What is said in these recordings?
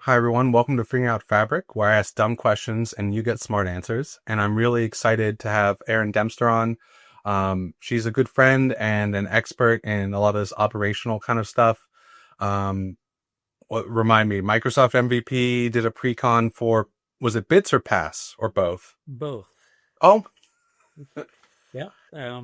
Hi, everyone. Welcome to Figuring Out Fabric, where I ask dumb questions and you get smart answers. And I'm really excited to have Erin Dempster on. She's a good friend and an expert in a lot of this operational kind of stuff. Um, Remind me, Microsoft MVP did a pre-con for, was it Bits or Pass or both? Both. Oh, Yeah.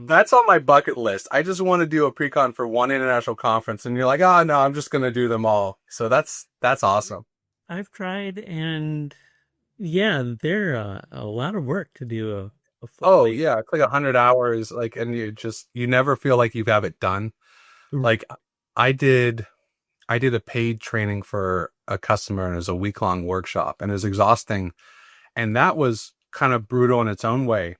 that's on my bucket list. I just want to do a pre-con for one international conference, and you're like, oh no, I'm just gonna do them all. So that's awesome. I've tried, and yeah, they're a lot of work to do a full Oh length. yeah, it's like 100 hours, like, and you never feel like you have it done. Like I did, I did a paid training for a customer, and it was a week-long workshop, and it was exhausting, and that was kind of brutal in its own way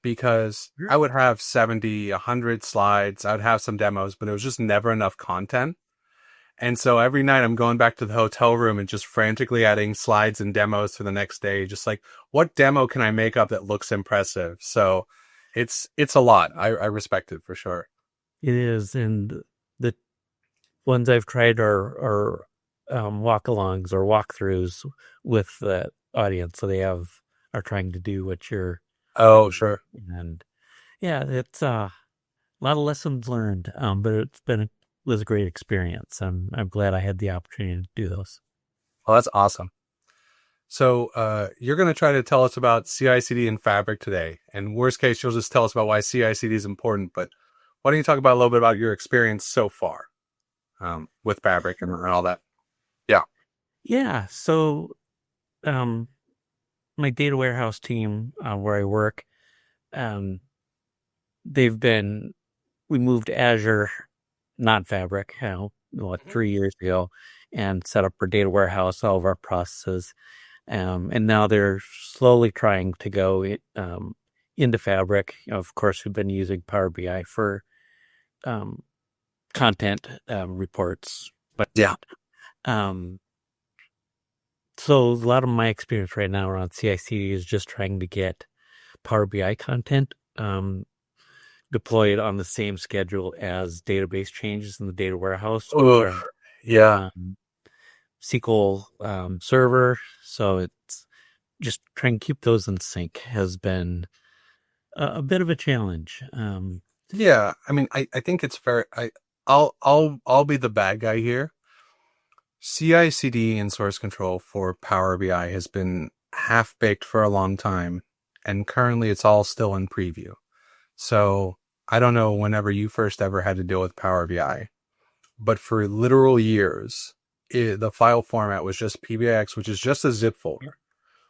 because I would have 70, 100 slides, I would have some demos, but it was just never enough content. And so every night I'm going back to the hotel room and just frantically adding slides and demos for the next day. Just like, what demo can I make up that looks impressive? So it's a lot. I respect it for sure. It is, and the ones I've tried are walk-alongs or walkthroughs with the audience, so are trying to do what you're Oh, doing. sure. And yeah, it's a lot of lessons learned. But was a great experience. I'm glad I had the opportunity to do those. Well, that's awesome. So you're going to try to tell us about CI/CD and Fabric today. And worst case, you'll just tell us about why CI/CD is important. But why don't you talk about a little bit about your experience so far with Fabric and all that? Yeah. Yeah. So um, my data warehouse team where I work, um, we moved to Azure, not Fabric, 3 years ago, and set up our data warehouse, all of our processes. And now they're slowly trying to go into Fabric. Of course, we've been using Power BI for content reports, but Yeah. um, so a lot of my experience right now around CI/CD is just trying to get Power BI content deployed on the same schedule as database changes in the data warehouse, which Ugh. are Yeah. SQL Server. So it's just trying to keep those in sync has been a bit of a challenge. Yeah, I mean, I think it's fair. I'll be the bad guy here. CI/CD and source control for Power BI has been half baked for a long time, and currently it's all still in preview. So I don't know whenever you first ever had to deal with Power BI, but for literal years, the file format was just PBIX, which is just a zip folder,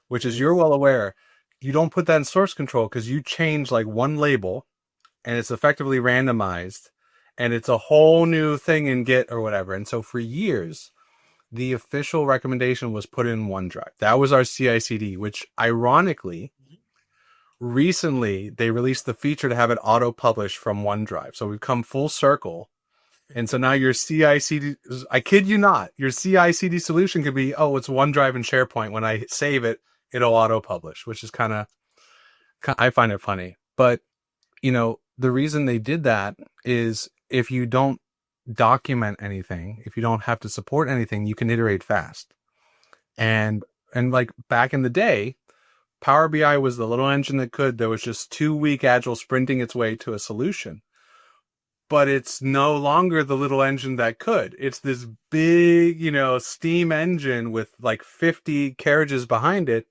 which is, you're well aware, you don't put that in source control because you change like one label and it's effectively randomized and it's a whole new thing in Git or whatever. And so for years, the official recommendation was put in OneDrive. That was our CI/CD, which ironically, recently they released the feature to have it auto-publish from OneDrive. So we've come full circle. And so now your CI/CD, I kid you not, your CI/CD solution could be, oh, it's OneDrive and SharePoint. When I save it, it'll auto-publish, which is I find it funny. But the reason they did that is if you don't document anything, if you don't have to support anything, you can iterate fast. And like back in the day, Power BI was the little engine that could. There was just 2 week agile sprinting its way to a solution. But it's no longer the little engine that could. It's this big, steam engine with like 50 carriages behind it.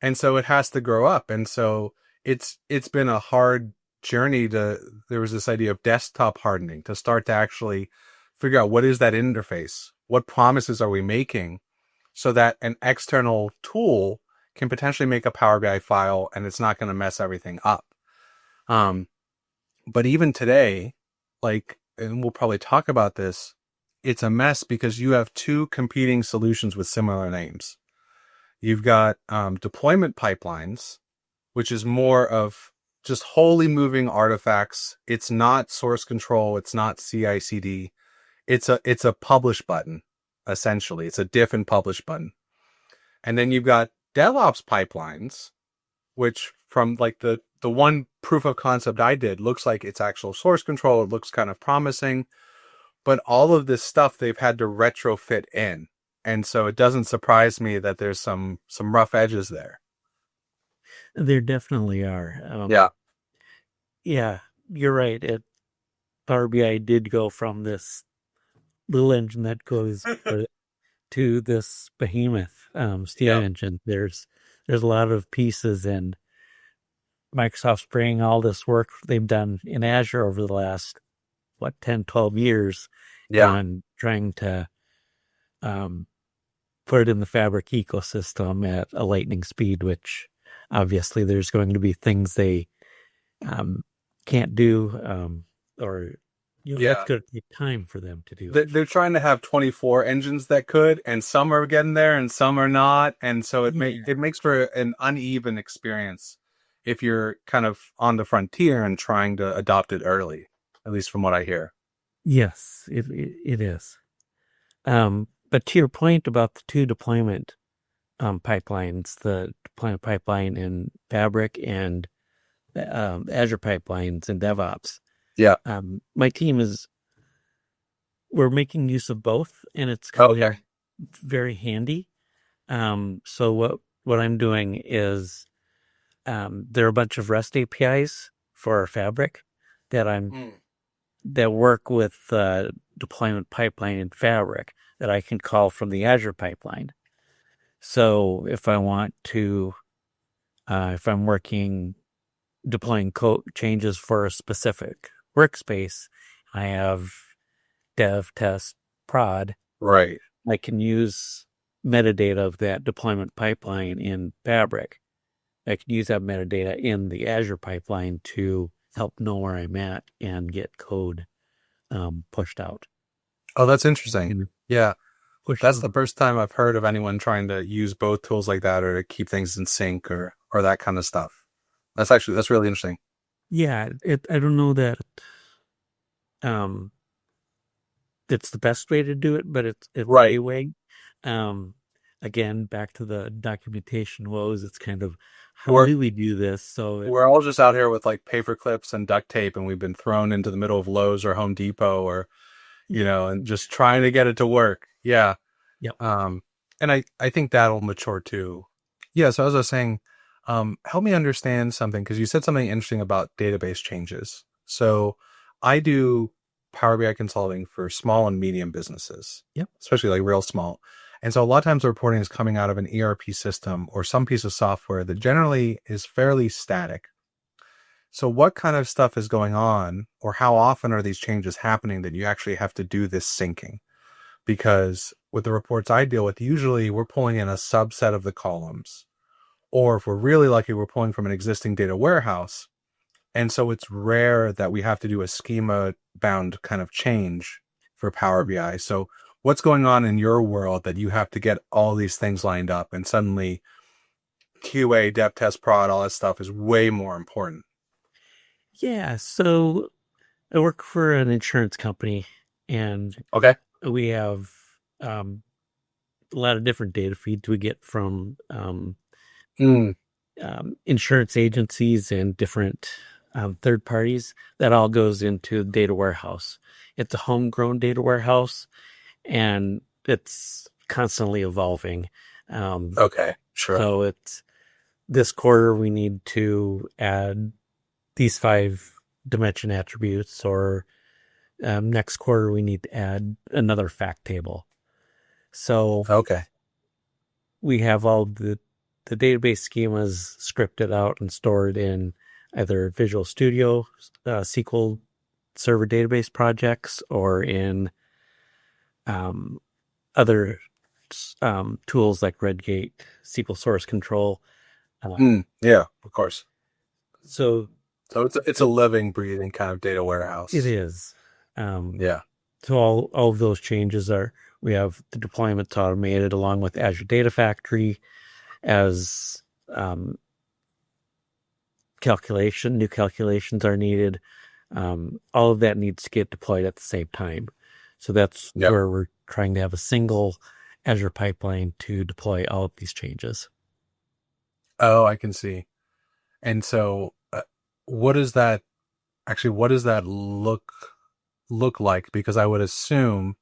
And so it has to grow up. And so it's been a hard journey there was this idea of desktop hardening to start to actually figure out what is that interface? What promises are we making so that an external tool can potentially make a Power BI file and it's not going to mess everything up. But even today, and we'll probably talk about this, it's a mess because you have two competing solutions with similar names. You've got deployment pipelines, which is more of just wholly moving artifacts. It's not source control. It's not CI/CD. It's a publish button, essentially. It's a diff and publish button. And then you've got DevOps pipelines, which from like the one proof of concept I did looks like it's actual source control. It looks kind of promising, but all of this stuff they've had to retrofit in. And so it doesn't surprise me that there's some rough edges there. There definitely are. Yeah. Yeah, you're right. Power BI did go from this little engine that goes to this behemoth steam Yep. engine. There's a lot of pieces, and Microsoft's bringing all this work they've done in Azure over the last 10, 12 years Yeah. and trying to um, put it in the Fabric ecosystem at a lightning speed, which obviously there's going to be things they um, can't do, or that's Yeah. going to take time for them to do. They're trying to have 24 engines that could, and some are getting there and some are not. And so Yeah. it makes for an uneven experience if you're kind of on the frontier and trying to adopt it early, at least from what I hear. Yes, it is. But to your point about the two deployment pipelines, the deployment pipeline in Fabric and Azure pipelines in DevOps, Yeah. my team we're making use of both, and it's Okay. very handy. So what I'm doing is there are a bunch of REST APIs for Fabric that that work with deployment pipeline in Fabric that I can call from the Azure pipeline. So if I want to, if I'm deploying code changes for a specific workspace, I have dev, test, prod. Right. I can use metadata of that deployment pipeline in Fabric. I can use that metadata in the Azure pipeline to help know where I'm at and get code pushed out. Oh, that's interesting. And Yeah. push That's the first time I've heard of anyone trying to use both tools like that or to keep things in sync or that kind of stuff. That's really interesting. Yeah, I don't know that um it's the best way to do it, but it's a Right. way. Um Again, back to the documentation woes, it's kind of how We're do we do this? So we're all just out here with like paper clips and duct tape, and we've been thrown into the middle of Lowe's or Home Depot or and just trying to get it to work. Yeah. yep. Um, and I think that'll mature too. Yeah. So as I was saying, help me understand something because you said something interesting about database changes. So I do Power BI consulting for small and medium businesses, Yep. especially like real small. And so a lot of times the reporting is coming out of an ERP system or some piece of software that generally is fairly static. So what kind of stuff is going on, or how often are these changes happening that you actually have to do this syncing? Because with the reports I deal with, usually we're pulling in a subset of the columns, or if we're really lucky, we're pulling from an existing data warehouse. And so it's rare that we have to do a schema bound kind of change for Power BI. So what's going on in your world that you have to get all these things lined up and suddenly QA, dev test, prod, all that stuff is way more important? Yeah, so I work for an insurance company, and Okay. we have um, a lot of different data feeds we get from Mm, insurance agencies and different third parties. That all goes into the data warehouse. It's a homegrown data warehouse, and it's constantly evolving. okay. Sure. So it's this quarter we need to add these 5 dimension attributes, or next quarter we need to add another fact table. So Okay. we have all the database schemas scripted out and stored in either Visual Studio, SQL Server database projects, or in other tools like Redgate, SQL Source Control. Yeah, of course. So So it's a living, breathing kind of data it warehouse. is. Um, Yeah. so all of those changes we have the deployments automated along with Azure Data Factory as new calculations are needed. All of that needs to get deployed at the same time. So that's Yep. where we're trying to have a single Azure pipeline to deploy all of these changes. Oh, I can see. And so, what does that what does that look like? Because I would assume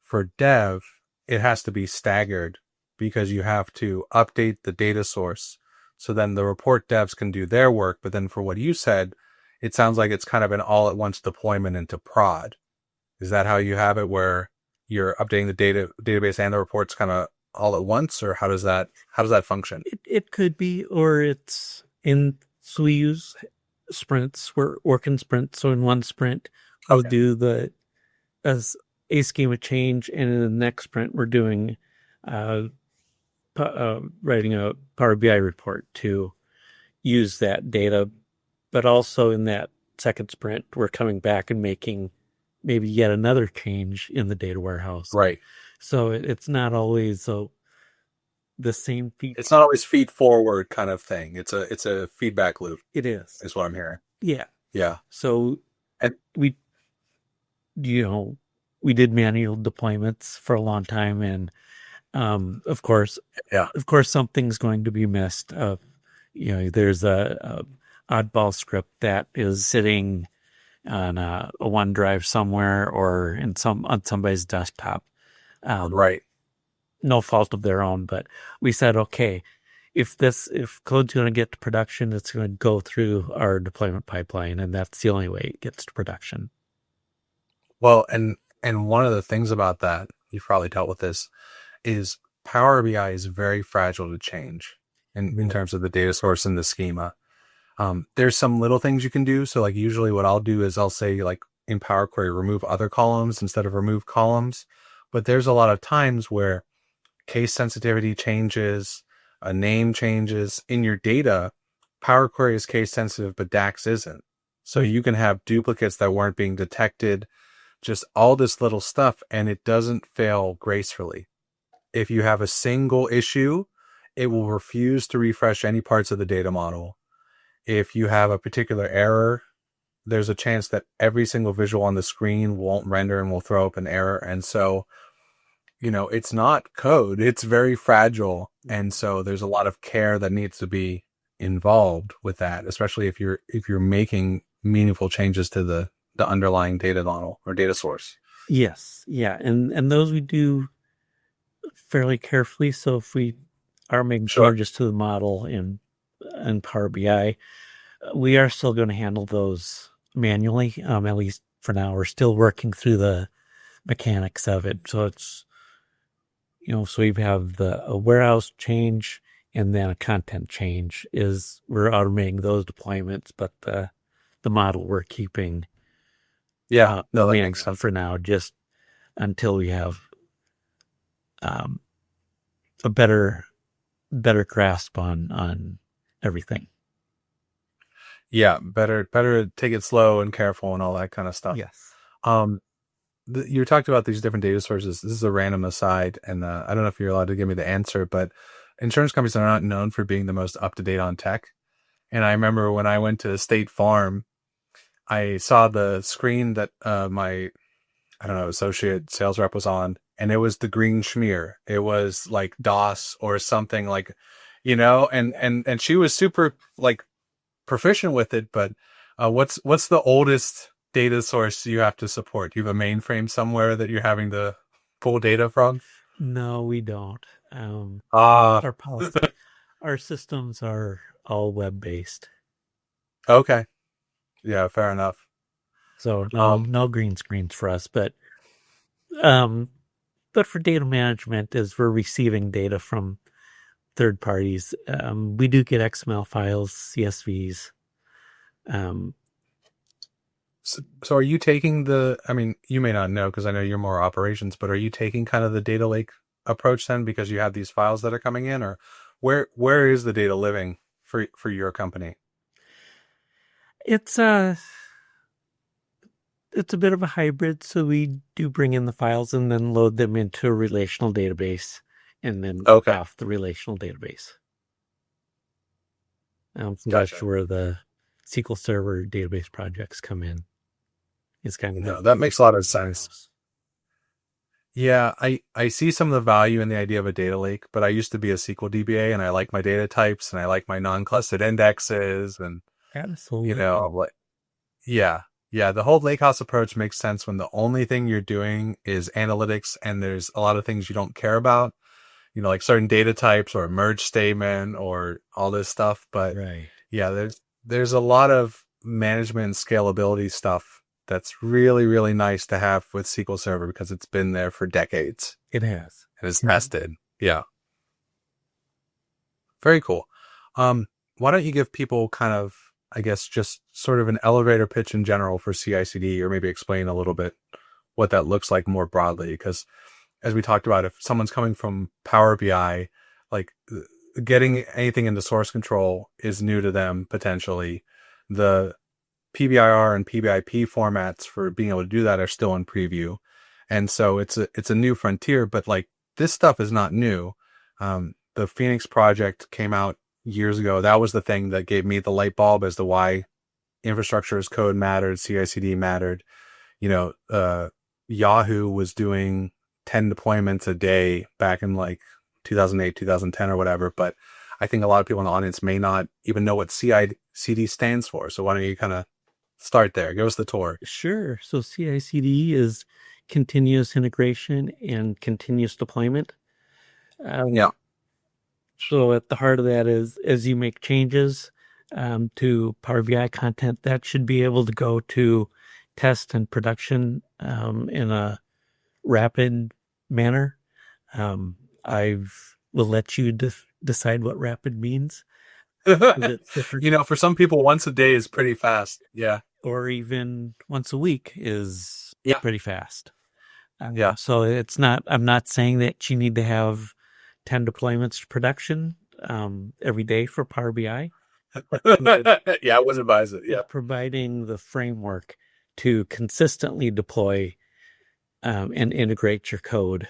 for dev, it has to be staggered because you have to update the data source. So then the report devs can do their work. But then for what you said, it sounds like it's kind of an all at once deployment into prod. Is that how you have it where you're updating the database and the reports kind of all at once, or how does that function? It could be, or it's in, so we use sprints. We're working sprints. So in one sprint, we'll Okay. do as a schema change, and in the next sprint, we're doing uh, writing a Power BI report to use that data. But also in that second sprint, we're coming back and making maybe yet another change in the data warehouse. Right. So it's not always the same feature. It's not always feed forward kind of thing. It's a feedback loop, It is. is what I'm hearing. Yeah. Yeah. So And we, we did manual deployments for a long time, and of course, yeah. something's going to be missed. There's a oddball script that is sitting on a OneDrive somewhere or on somebody's desktop. Right. No fault of their own, but we said, okay, if code's going to get to production, it's going to go through our deployment pipeline, and that's the only way it gets to production. Well, and one of the things about that, you've probably dealt with this, is Power BI is very fragile to change in terms of the data source and the schema. There's some little things you can do. So like usually what I'll do is I'll say like in Power Query, remove other columns instead of remove columns. But there's a lot of times where case sensitivity changes, a name changes in your data. Power Query is case sensitive, but DAX isn't. So you can have duplicates that weren't being detected, just all this little stuff, and it doesn't fail gracefully. If you have a single issue, it will refuse to refresh any parts of the data model. If you have a particular error, there's a chance that every single visual on the screen won't render and will throw up an error. And so, it's not code. It's very fragile. And so there's a lot of care that needs to be involved with that, especially if you're making meaningful changes to the underlying data model or data source. Yes. Yeah. And those we do fairly carefully. So if we are making changes to the model in Power BI, we are still going to handle those manually. At least for now, we're still working through the mechanics of it. So it's, so we have a warehouse change and then a content change. We're automating those deployments, but the model we're keeping. Yeah, no, that makes sense for now, just until we have a better grasp on everything. Yeah, better to take it slow and careful and all that kind of stuff. Yes. You talked about these different data sources. This is a random aside, and I don't know if you're allowed to give me the answer, but insurance companies are not known for being the most up to date on tech. And I remember when I went to State Farm, I saw the screen that my, I don't know, associate sales rep was on, and it was the green schmear. It was like DOS or something like, and she was super like proficient with it. But what's the oldest data source you have to support? Do you have a mainframe somewhere that you're having to pull data from? No, we don't. Our policy, our systems are all web based. Okay. Yeah, fair enough. So no green screens for us, but for data management, as we're receiving data from third parties, we do get XML files, CSVs. So are you taking you may not know because I know you're more operations, but are you taking kind of the data lake approach then because you have these files that are coming in, or where is the data living for your company? It's a bit of a hybrid. So we do bring in the files and then load them into a relational database and then off the relational database. So that's where the SQL Server database projects come in. It's kind of that makes a lot of sense. Yeah, I see some of the value in the idea of a data lake, but I used to be a SQL DBA and I like my data types and I like my non-clustered indexes and absolutely, yeah. Yeah, the whole lakehouse approach makes sense when the only thing you're doing is analytics and there's a lot of things you don't care about, like certain data types or a merge statement or all this stuff. But Right. yeah, there's a lot of management and scalability stuff that's really, really nice to have with SQL Server because it's been there for decades It has. and it's tested. Yeah. Very cool. Um, why don't you give people kind of, I guess, just sort of an elevator pitch in general for CI/CD, or maybe explain a little bit what that looks like more broadly? Because as we talked about, if someone's coming from Power BI, like getting anything into source control is new to them potentially. The PBIR and PBIP formats for being able to do that are still in preview. And so it's a new frontier, but like this stuff is not new. The Phoenix project came out years ago. That was the thing that gave me the light bulb as to why infrastructure as code mattered, CI/CD mattered. Yahoo was doing 10 deployments a day back in like 2008, 2010 or whatever. But I think a lot of people in the audience may not even know what CI/CD stands for. So why don't you kind of start there? Give us the tour. Sure. So CI/CD is continuous integration and continuous deployment. Yeah. So at the heart of that is as you make changes to Power BI content, that should be able to go to test and production in a rapid manner. I will let you decide what rapid means. It's different. For some people, once a day is pretty fast. Yeah. Or even once a week is Yeah. pretty fast. Yeah. So I'm not saying that you need to have 10 deployments to production every day for Power BI. Yeah, I wouldn't advise it. Yeah. Providing the framework to consistently deploy and integrate your code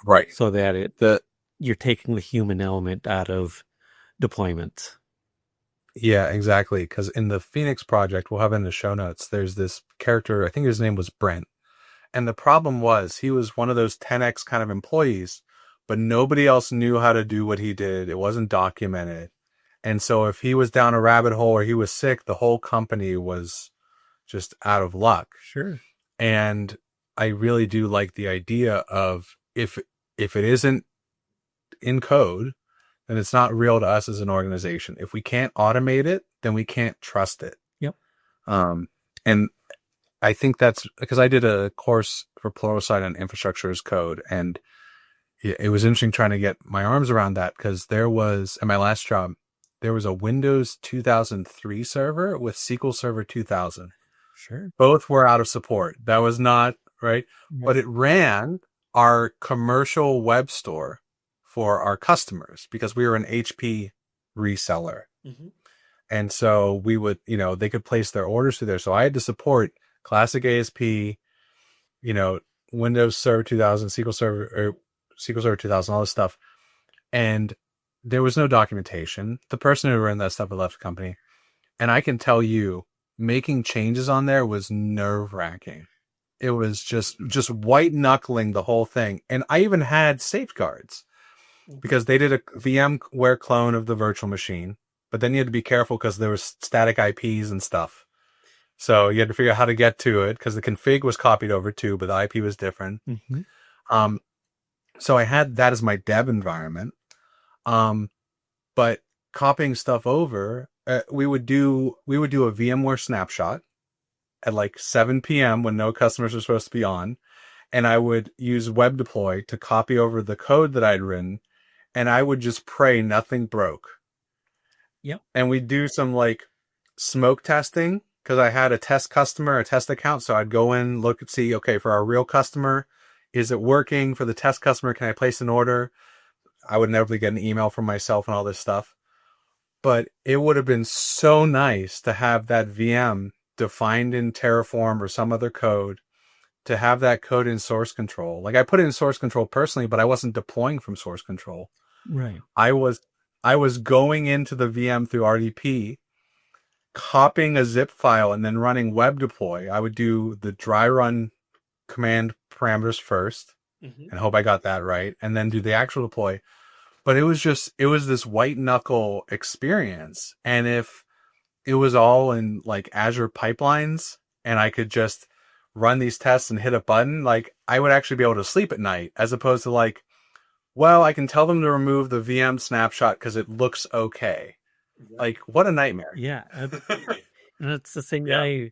Right. so that you're taking the human element out of deployments. Yeah, exactly. Because in the Phoenix project, we'll have it in the show notes, there's this character, I think his name was Brent. And the problem was he was one of those 10x kind of employees, but nobody else knew how to do what he did. It wasn't documented. And so if he was down a rabbit hole or he was sick, the whole company was just out of luck. Sure. And I really do like the idea of if it isn't in code, then it's not real to us as an organization. If we can't automate it, then we can't trust it. Yep. And I think that's because I did a course for Pluralsight on infrastructure as code, and it was interesting trying to get my arms around that because there was, at my last job, there was a Windows 2003 server with SQL Server 2000. Sure. Both were out of support. That was not right, but it ran our commercial web store for our customers because we were an HP reseller. Mm-hmm. And so we would, they could place their orders through there. So I had to support classic ASP, Windows Server 2000, SQL Server 2000, all this stuff. And there was no documentation. The person who ran that stuff had left the company. And I can tell you, making changes on there was nerve-wracking. It was just white knuckling the whole thing. And I even had safeguards because they did a VMware clone of the virtual machine, but then you had to be careful because there was static IPs and stuff. So you had to figure out how to get to it because the config was copied over too, but the IP was different. Mm-hmm. So I had that as my dev environment. But copying stuff over, we would do a VMware snapshot at like 7 p.m. when no customers were supposed to be on. And I would use web deploy to copy over the code that I'd written. And I would just pray nothing broke. Yep. And we'd do some like smoke testing because I had a test customer, a test account. So I'd go in, look and see, okay, for our real customer, is it working? For the test customer, can I place an order? I would inevitably get an email from myself and all this stuff. But it would have been so nice to have that VM defined in Terraform or some other code, to have that code in source control. Like I put it in source control personally, but I wasn't deploying from source control. Right. I was going into the VM through RDP, copying a zip file and then running web deploy. I would do the dry run command parameters first and hope I got that right, and then do the actual deploy. But it was this white knuckle experience. And if it was all in like Azure pipelines and I could just run these tests and hit a button, like I would actually be able to sleep at night, as opposed to like, well, I can tell them to remove the VM snapshot because it looks okay. Like, what a nightmare. Yeah, and it's the same Yeah.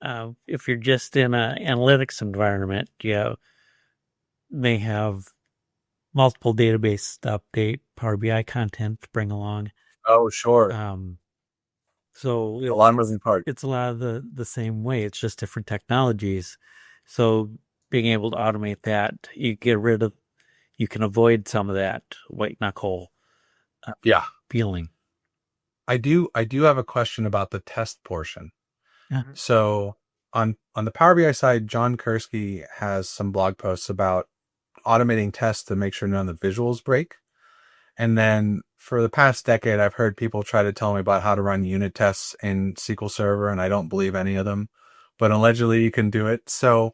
guy. If you're just in an analytics environment, you may have multiple database to update, Power BI content to bring along. Oh, sure. Um, so A lot of moving parts. it's a lot of the same way. It's just different technologies. So being able to automate that, you can avoid some of that white knuckle Yeah. feeling. I do have a question about the test portion. Yeah. So on the Power BI side, John Kursky has some blog posts about automating tests to make sure none of the visuals break. And then for the past decade, I've heard people try to tell me about how to run unit tests in SQL Server, and I don't believe any of them, but allegedly you can do it. So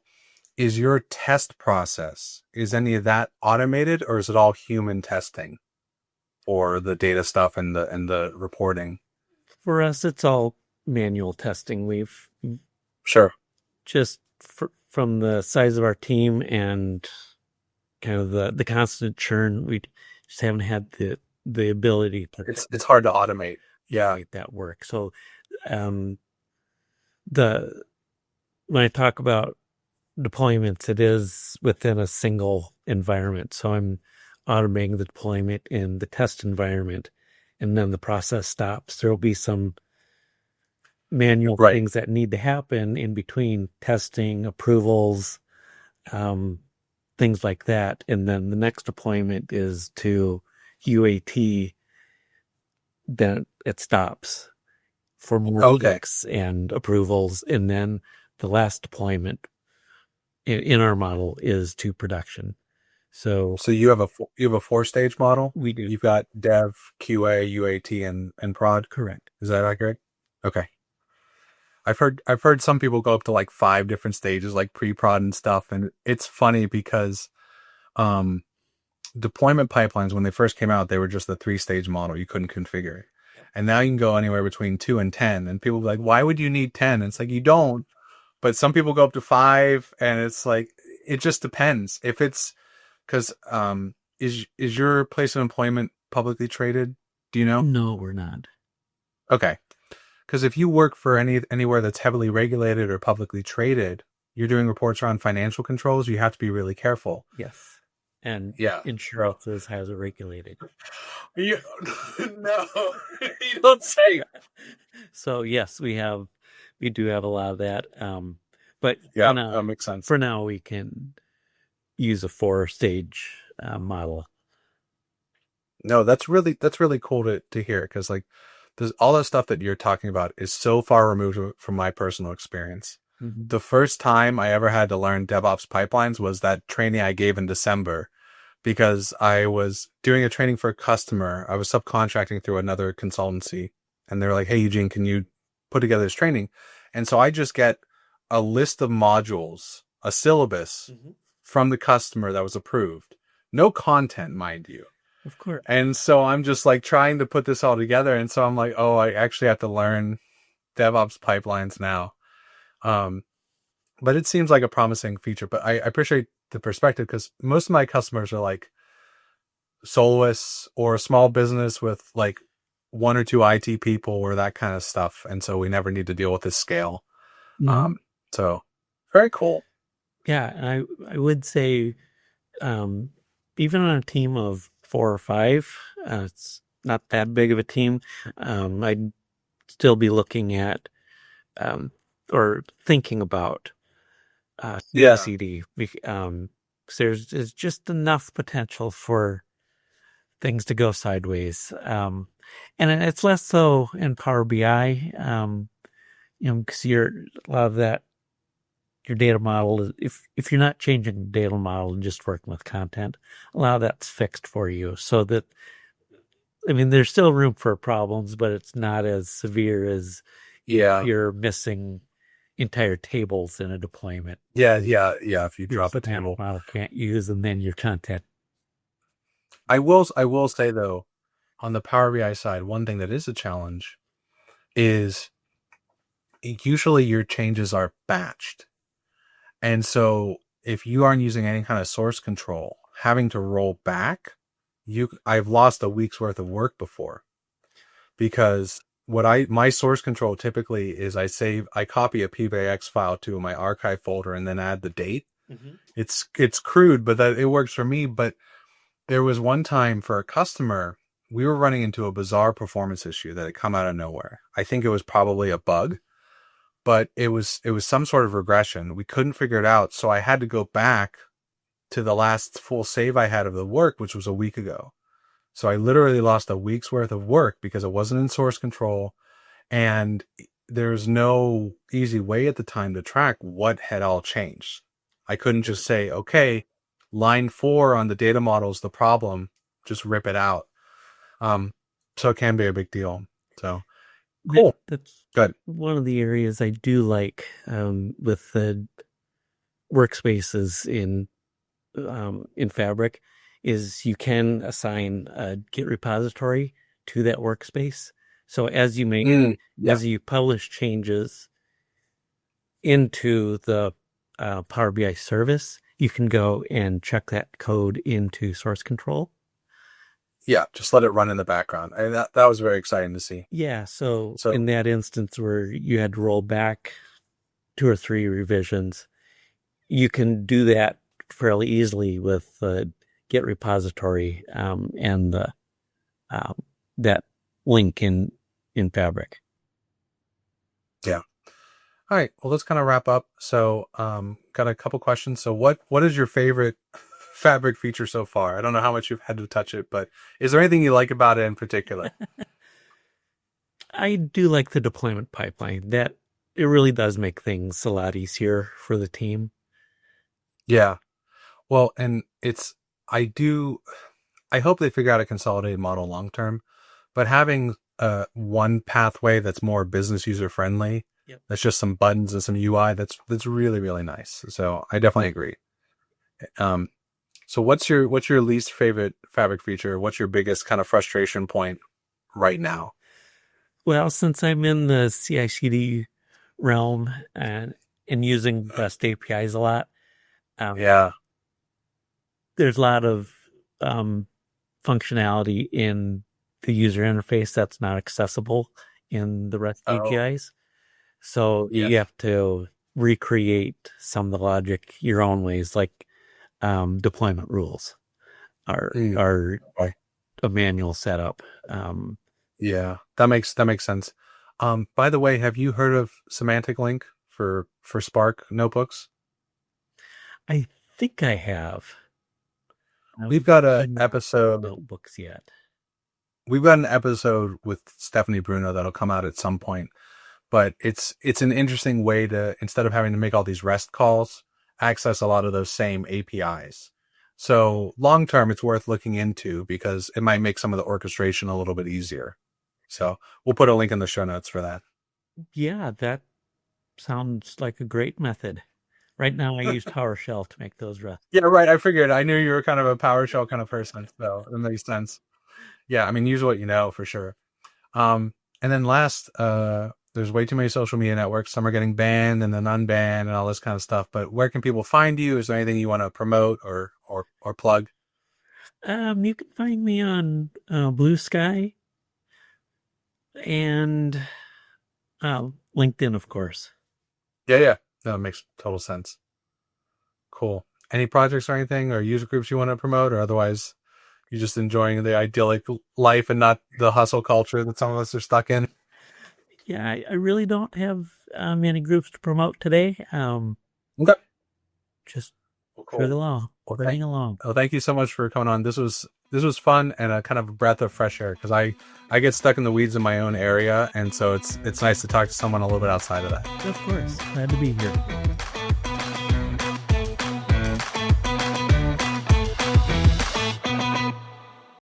is your test process, is any of that automated, or is it all human testing for the data stuff and the reporting? For us, it's all manual testing. We've Sure. just from the size of our team and kind of the constant churn, we just haven't had the ability to It's hard to automate. Yeah. make that work. So the when I talk about deployments, it is within a single environment. So I'm automating the deployment in the test environment, and then the process stops. There will be some manual Right. things that need to happen in between testing, approvals, things like that. And then the next deployment is to UAT, then it stops for more Okay. checks and approvals. And then the last deployment in our model is to production. So So you have a 4-stage model? we do. You've got dev, QA, UAT, and prod. Correct. Is that accurate? Okay. I've heard some people go up to like 5 different stages, like pre-prod and stuff, and it's funny because um deployment pipelines, when they first came out, they were just the 3-stage model. You couldn't configure it. And now you can go anywhere between 2 and 10. And people be like, why would you need 10? And it's like, you don't. But some people go up to 5, and it's like, it just depends. If it's because is your place of employment publicly traded? Do you know? No, we're not. Okay. Because if you work for anywhere that's heavily regulated or publicly traded, you're doing reports around financial controls. You have to be really careful. Yes. And Yeah. insurance is highly regulated. You, no, you don't say that. So yes, we do have a lot of that. But Yeah, now, that makes sense. for now, we can use a 4-stage model. No, that's really cool to hear, because like there's all that stuff that you're talking about is so far removed from my personal experience. Mm-hmm. The first time I ever had to learn DevOps pipelines was that training I gave in December, because I was doing a training for a customer. I was subcontracting through another consultancy, and they were like, "Hey, Eugene, can you put together this training?" And so I just get a list of modules, a syllabus from the customer that was approved. No content, mind you. Of course. And so I'm just like trying to put this all together. And so I'm like, oh, I actually have to learn DevOps pipelines now. But it seems like a promising feature. But I appreciate the perspective, because most of my customers are like soloists or a small business with like 1 or 2 IT people or that kind of stuff. And so we never need to deal with this scale. Mm-hmm. So very cool. Yeah, and I would say even on a team of 4 or 5, it's not that big of a team. I'd still be looking at or thinking about Yeah. CD. There's just enough potential for things to go sideways. And it's less so in Power BI, because a lot of that, your data model is, if you're not changing the data model and just working with content, a lot of that's fixed for you. So that, I mean, there's still room for problems, but it's not as severe as you're missing entire tables in a deployment. Yeah. If you drop a table, model can't use, and then your content. I will say though, on the Power BI side, one thing that is a challenge is usually your changes are batched. And so if you aren't using any kind of source control, having to roll back, I've lost a week's worth of work before, because my source control typically is I copy a PBX file to my archive folder and then add the date. Mm-hmm. It's crude, but it works for me. But there was one time for a customer, we were running into a bizarre performance issue that had come out of nowhere. I think it was probably a bug, but it was some sort of regression. We couldn't figure it out, so I had to go back to the last full save I had of the work, which was a week ago. So I literally lost a week's worth of work because it wasn't in source control, and there's no easy way at the time to track what had all changed. I couldn't just say, okay, line 4 on the data model is the problem, just rip it out. So it can be a big deal. So cool. That's good. One of the areas I do like with the workspaces in Fabric is you can assign a Git repository to that workspace. So as you as you publish changes into the Power BI service, you can go and check that code into source control. Yeah, just let it run in the background. And that was very exciting to see. Yeah, so in that instance where you had to roll back 2 or 3 revisions, you can do that fairly easily with the Git repository and the that link in Fabric. Yeah. All right. Well, let's kind of wrap up. So, got a couple questions. So, what is your favorite Fabric feature so far? I don't know how much you've had to touch it, but is there anything you like about it in particular? I do like the deployment pipeline. That it really does make things a lot easier for the team. Yeah. Well, and I hope they figure out a consolidated model long term, but having one pathway that's more business user friendly, that's just some buttons and some UI, that's really, really nice. So I definitely agree. So what's your least favorite Fabric feature? What's your biggest kind of frustration point right now? Well, since I'm in the CI/CD realm and using REST APIs a lot, there's a lot of functionality in the user interface that's not accessible in the REST APIs. So you have to recreate some of the logic your own ways, like deployment rules are a manual setup. Yeah, that makes sense. By the way, have you heard of Semantic Link for Spark notebooks? I think I have. We've got an episode notebooks yet. We've got an episode with Stephanie Bruno that'll come out at some point, but it's an interesting way to, instead of having to make all these REST calls, access a lot of those same APIs. So long term, it's worth looking into because it might make some of the orchestration a little bit easier. So we'll put a link in the show notes for that. Yeah, that sounds like a great method. Right now, I use PowerShell to make those REST. Yeah, right. I figured. I knew you were kind of a PowerShell kind of person, so it makes sense. Yeah, I mean, use what you know for sure. And then last, there's way too many social media networks. Some are getting banned and then unbanned and all this kind of stuff. But where can people find you? Is there anything you want to promote or plug? You can find me on Blue Sky and LinkedIn, of course. Yeah. That makes total sense. Cool. Any projects or anything or user groups you want to promote, or otherwise you're just enjoying the idyllic life and not the hustle culture that some of us are stuck in? Yeah, I really don't have many groups to promote today. Okay. Just chug along. Running along. Oh, thank you so much for coming on. This was fun and a kind of a breath of fresh air because I get stuck in the weeds in my own area, and so it's nice to talk to someone a little bit outside of that. Of course. Glad to be here.